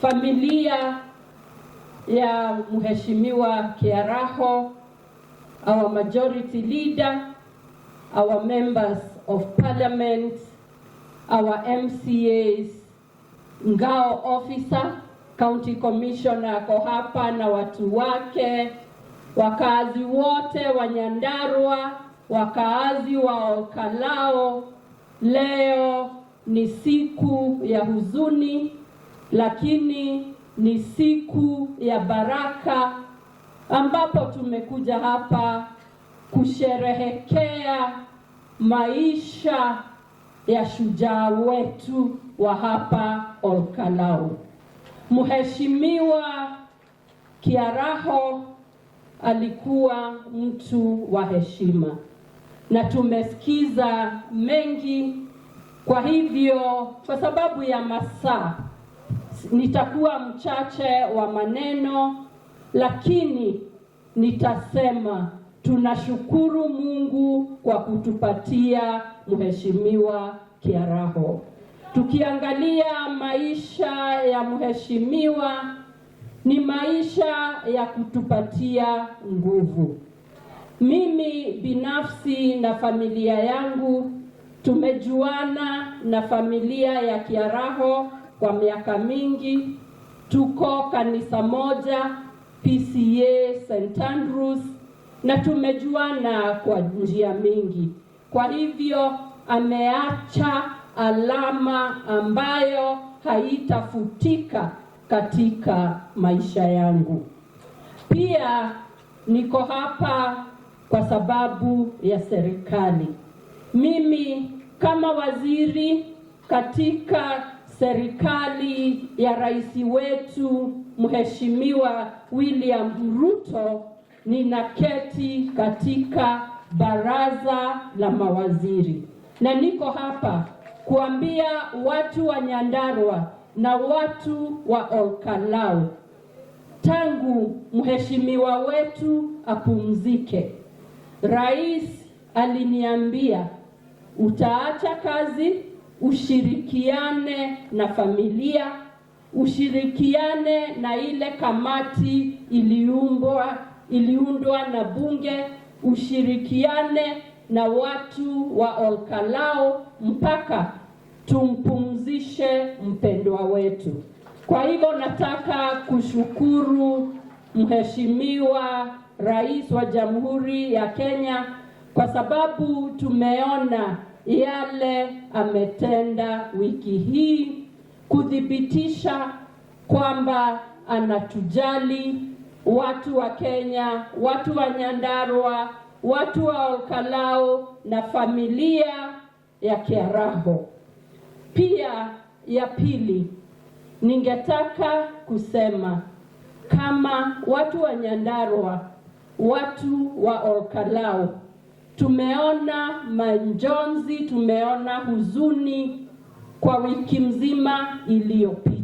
familia ya Mheshimiwa Kiaraho, our majority leader, our members of parliament, our MCAs, ngao officer, county commissioner ako hapa na watu wake, wakazi wote wa Nyandarua, wakazi wa Olkalao. Leo ni siku ya huzuni, lakini ni siku ya baraka ambapo tumekuja hapa kusherehekea maisha ya shujaa wetu wa hapa Olkalao. Mheshimiwa Kiaraho alikuwa mtu wa heshima na tumesikiza mengi. Kwa hivyo, kwa sababu ya masaa, nitakuwa mchache wa maneno, lakini nitasema tunashukuru Mungu kwa kutupatia Mheshimiwa Kiaraho. Tukiangalia maisha ya mheshimiwa, ni maisha ya kutupatia nguvu. Mimi binafsi na familia yangu tumejuana na familia ya Kiaraho kwa miaka mingi. Tuko kanisa moja, PCA St. Andrews, na tumejuana kwa njia mingi. Kwa hivyo ameacha alama ambayo haitafutika katika maisha yangu. Pia niko hapa kwa sababu ya serikali. Mimi kama waziri katika serikali ya rais wetu Mheshimiwa William Ruto, ninaketi katika baraza la mawaziri. Na niko hapa kuambia watu wa Nyandarua na watu wa Olkalao, tangu mheshimiwa wetu apumzike, rais aliniambia utaacha kazi, ushirikiane na familia, ushirikiane na ile kamati iliundwa na bunge, ushirikiane na watu wa Olkalao mpaka tumpumzishe mpendwa wetu. Kwa hivyo nataka kushukuru Mheshimiwa Rais wa Jamhuri ya Kenya kwa sababu tumeona yale ametenda wiki hii kudhibitisha kwamba anatujali watu wa Kenya, watu wa Nyandarua, watu wa Olkalao na familia ya Kiaraho. Pia ya pili, ningetaka kusema kama watu wa Nyandarua, watu wa Olkalao, tumeona majonzi, tumeona huzuni kwa wiki mzima iliyopita.